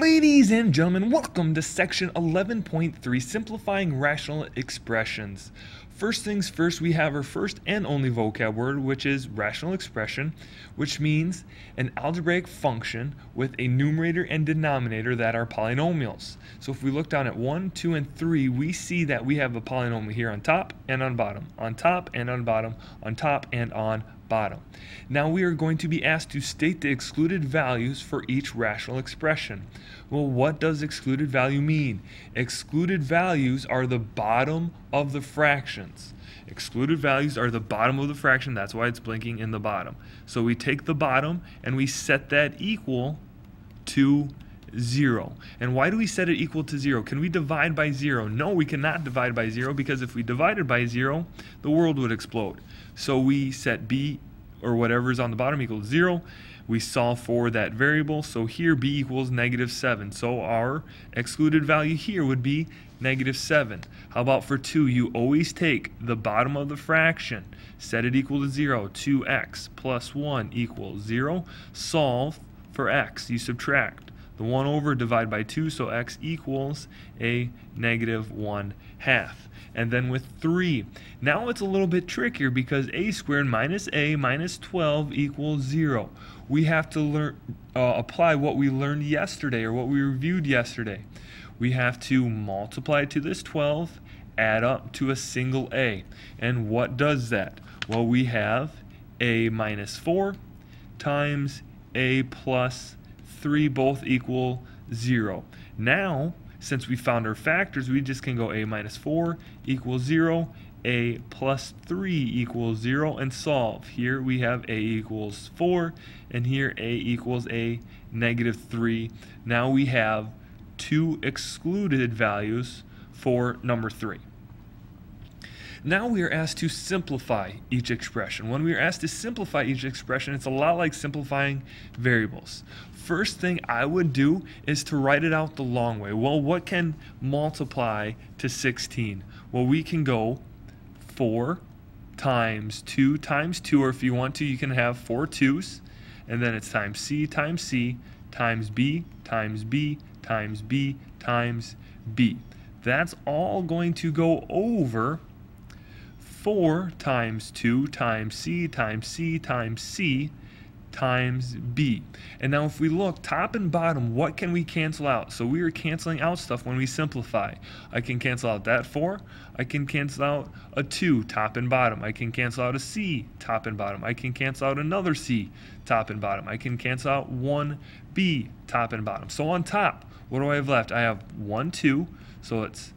Ladies and gentlemen, welcome to section 11.3, Simplifying Rational Expressions. First things first, we have our first and only vocab word, which is rational expression, which means an algebraic function with a numerator and denominator that are polynomials. So if we look down at 1, 2, and 3, we see that we have a polynomial here on top and on bottom, on top and on bottom, on top and on bottom. Now we are going to be asked to state the excluded values for each rational expression. Well, what does excluded value mean? Excluded values are the bottom of the fractions. Excluded values are the bottom of the fraction, that's why it's blinking in the bottom. So we take the bottom and we set that equal to 0. And why do we set it equal to 0? Can we divide by 0? No, we cannot divide by 0, because if we divided by 0, the world would explode. So we set b, or whatever is on the bottom, equals 0. We solve for that variable, so here b equals -7. So our excluded value here would be -7. How about for 2? You always take the bottom of the fraction, set it equal to 0. 2x plus 1 equals 0. Solve for x. You subtract the 1 over, divide by 2, so x equals a -1/2. And then with 3, now it's a little bit trickier, because a squared minus a minus 12 equals 0. We have to apply what we learned yesterday, or what we reviewed yesterday. We have to multiply to this 12, add up to a single a. And what does that? Well, we have a minus 4 times a plus 3, both equal 0. Now, since we found our factors, we just can go a minus 4 equals 0, a plus 3 equals 0, and solve. Here we have a equals 4, and here a equals a -3. Now we have two excluded values for number 3. Now we are asked to simplify each expression. When we are asked to simplify each expression, it's a lot like simplifying variables. First thing I would do is to write it out the long way. Well, what can multiply to 16? Well, we can go 4 times 2 times 2, or if you want to, you can have 4 2's, and then it's times c times b times b times b times b. That's all going to go over 4 times 2 times c times c times c times b. And now if we look top and bottom, what can we cancel out? So we are canceling out stuff when we simplify. I can cancel out that 4. I can cancel out a 2 top and bottom. I can cancel out a c top and bottom. I can cancel out another c top and bottom. I can cancel out 1b top and bottom. So on top, what do I have left? I have 1 2, so it's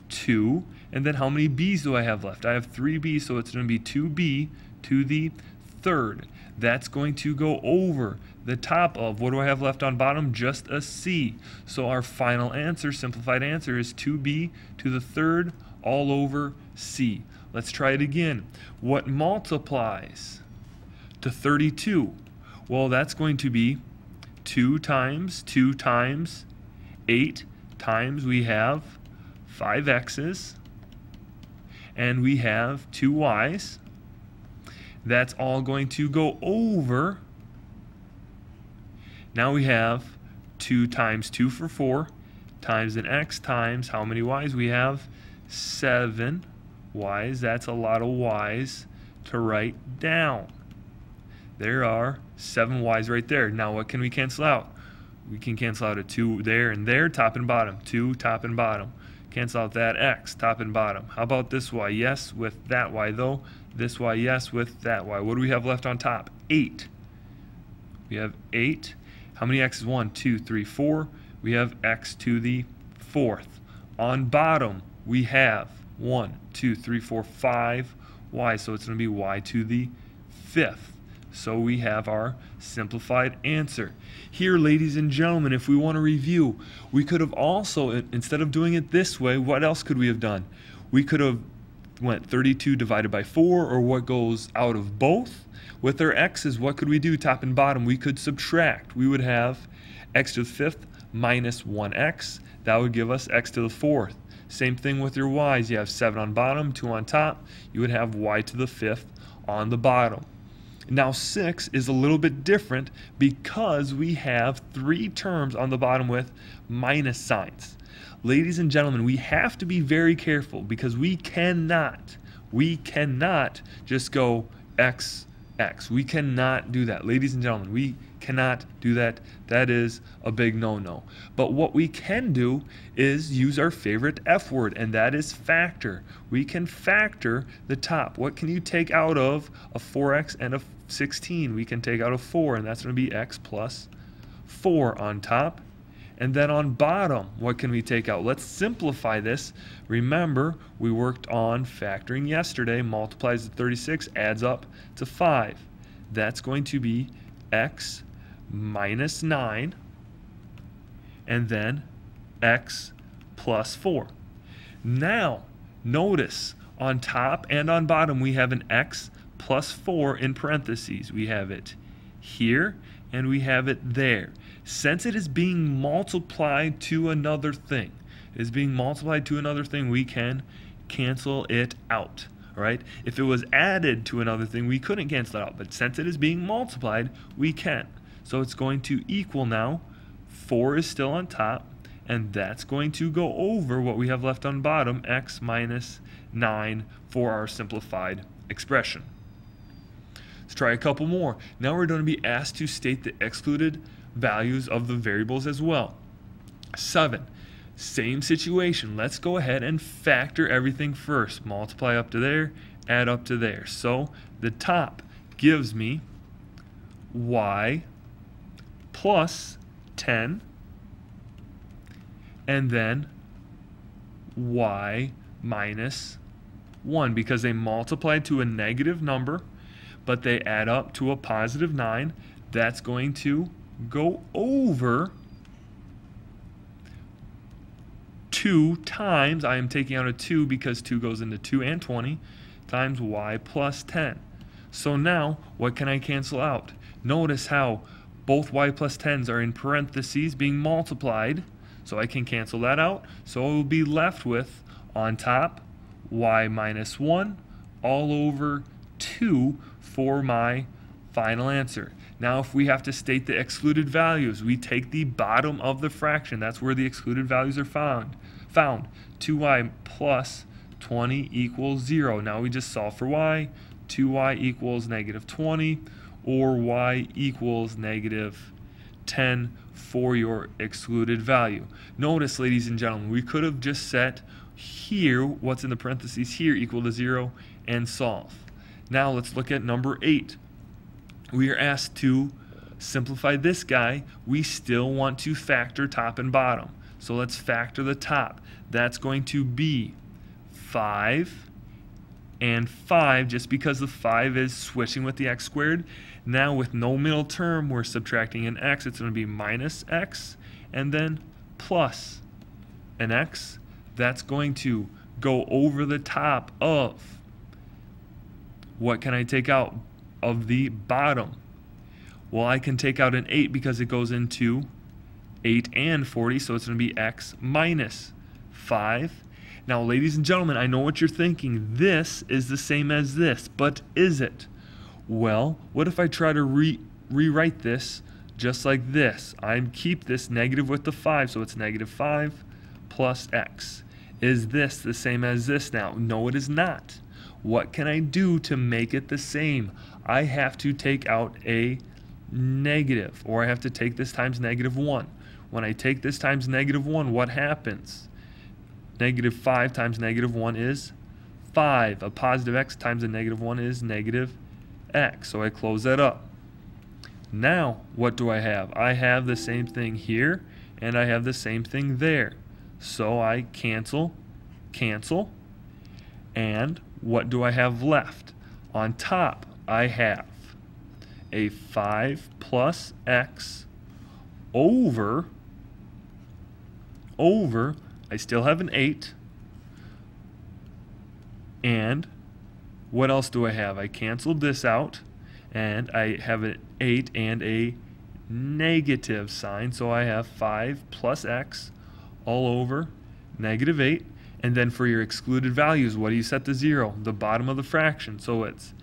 2. And then how many b's do I have left? I have 3 b's, so it's going to be 2b to the third. That's going to go over the top of, what do I have left on bottom? Just a c. So our final answer, simplified answer, is 2b to the third all over c. Let's try it again. What multiplies to 32? Well, that's going to be 2 times 8 times, we have 5 x's, and we have 2 y's. That's all going to go over. Now we have 2 times 2 for 4 times an x times how many y's? We have 7 y's. That's a lot of y's to write down. There are 7 y's right there. Now what can we cancel out? We can cancel out a 2 there and there, top and bottom. 2 top and bottom. Cancel out that x, top and bottom. How about this y? Yes with that y though. This y, yes with that y. What do we have left on top? 8. We have 8. How many x's? 1, 2, 3, 4. We have x to the 4th. On bottom, we have 1, 2, 3, 4, 5 y. So it's going to be y to the 5th. So we have our simplified answer. Here, ladies and gentlemen, if we want to review, we could have also, instead of doing it this way, what else could we have done? We could have went 32 divided by 4, or what goes out of both. With our x's, what could we do, top and bottom? We could subtract. We would have x to the 5th minus 1x. That would give us x to the 4th. Same thing with your y's. You have 7 on bottom, 2 on top. You would have y to the 5th on the bottom. Now 6 is a little bit different because we have 3 terms on the bottom with minus signs. Ladies and gentlemen, we have to be very careful because we cannot just go x, x. We cannot do that. Ladies and gentlemen, we cannot do that. That is a big no-no. But what we can do is use our favorite F word, and that is factor. We can factor the top. What can you take out of a 4x and a 16? We can take out a 4, and that's going to be x plus 4 on top. And then on bottom, what can we take out? Let's simplify this. Remember, we worked on factoring yesterday. Multiplies to 36, adds up to 5. That's going to be x minus 9, and then x plus 4. Now, notice on top and on bottom we have an x plus 4 in parentheses. We have it here and we have it there. Since it is being multiplied to another thing, we can cancel it out. All right? If it was added to another thing, we couldn't cancel it out. But since it is being multiplied, we can. So it's going to equal now, 4 is still on top, and that's going to go over what we have left on bottom, x minus 9 for our simplified expression. Let's try a couple more. Now we're going to be asked to state the excluded values of the variables as well. 7. Same situation. Let's go ahead and factor everything first. Multiply up to there, add up to there. So the top gives me y plus 10, and then y minus 1, because they multiplied to a negative number, but they add up to a positive 9. That's going to go over 2 times, I am taking out a 2 because 2 goes into 2 and 20, times y plus 10. So now, what can I cancel out? Notice how both y plus 10s are in parentheses being multiplied, so I can cancel that out. So I will be left with, on top, y minus 1 all over 2 for my final answer. Now if we have to state the excluded values, we take the bottom of the fraction. That's where the excluded values are found. 2y plus 20 equals 0. Now we just solve for y. 2y equals negative 20, or y equals negative 10 for your excluded value. Notice, ladies and gentlemen, we could have just set here, what's in the parentheses here, equal to 0, and solve. Now let's look at number 8. We are asked to simplify this guy. We still want to factor top and bottom. So let's factor the top. That's going to be 5 and 5, just because the 5 is switching with the x squared. Now with no middle term, we're subtracting an x. It's going to be minus x and then plus an x. That's going to go over the top of, what can I take out of the bottom? Well, I can take out an 8 because it goes into 8 and 40, so it's going to be x minus 5. Now, ladies and gentlemen, I know what you're thinking. This is the same as this, but is it? Well, what if I try to rewrite this just like this? I keep this negative with the 5, so it's negative 5 plus x. Is this the same as this now? No, it is not. What can I do to make it the same? I have to take out a negative, or I have to take this times negative 1. When I take this times negative 1, what happens? Negative 5 times negative 1 is 5. A positive x times a negative 1 is negative x. So I close that up. Now, what do I have? I have the same thing here, and I have the same thing there. So I cancel, and what do I have left? On top, I have a 5 plus x over, I still have an 8, and what else do I have? I canceled this out, and I have an 8 and a negative sign, so I have 5 plus x all over negative 8. And then for your excluded values, what do you set to 0? The bottom of the fraction. So it's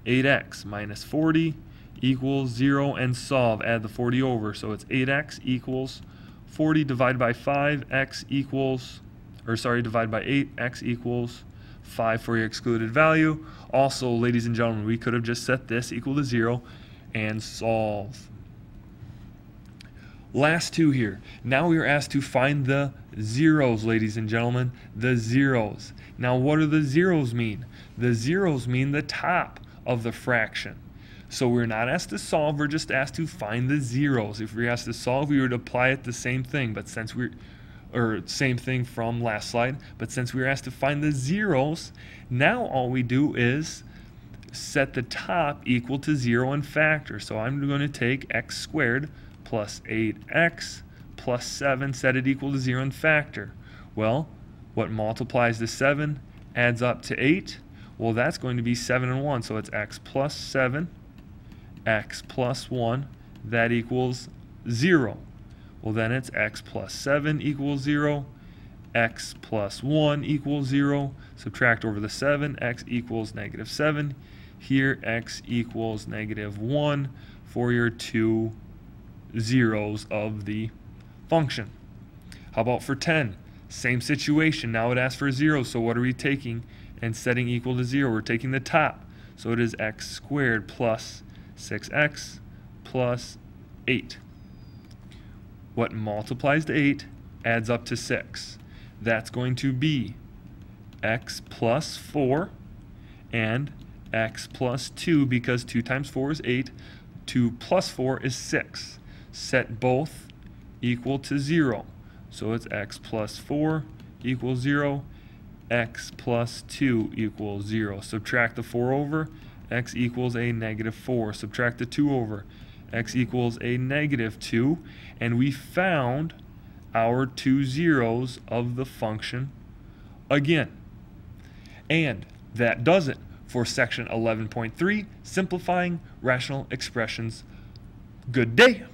8x minus 40 equals 0, and solve. Add the 40 over. So it's 8x equals 40 divided by 5, x equals, or sorry, divided by 8, x equals 5 for your excluded value. Also, ladies and gentlemen, we could have just set this equal to 0 and solve. Last two here. Now we are asked to find the zeros, ladies and gentlemen, the zeros. Now what do the zeros mean? The zeros mean the top of the fraction. So we're not asked to solve, we're just asked to find the zeros. If we were asked to solve, we would apply it the same thing, but since same thing from last slide, but since we were asked to find the zeros, now all we do is set the top equal to 0 and factor. So I'm going to take x squared plus 8x plus 7, set it equal to 0 and factor. Well, what multiplies to 7 adds up to 8? Well, that's going to be 7 and 1, so it's x plus 7, x plus 1, that equals 0. Well, then it's x plus 7 equals 0, x plus 1 equals 0. Subtract over the 7, x equals negative 7. Here, x equals negative 1 for your two zeros of the function. How about for 10? Same situation. Now it asks for 0, so what are we taking and setting equal to 0? We're taking the top. So it is x squared plus 6x plus 8. What multiplies to 8 adds up to 6. That's going to be x plus 4 and x plus 2, because 2 times 4 is 8. 2 plus 4 is 6. Set both equal to 0. So it's x plus 4 equals 0, x plus 2 equals 0. Subtract the 4 over, x equals a negative 4. Subtract the 2 over, x equals a negative 2. And we found our two zeros of the function again. And that does it for section 11.3, simplifying rational expressions. Good day.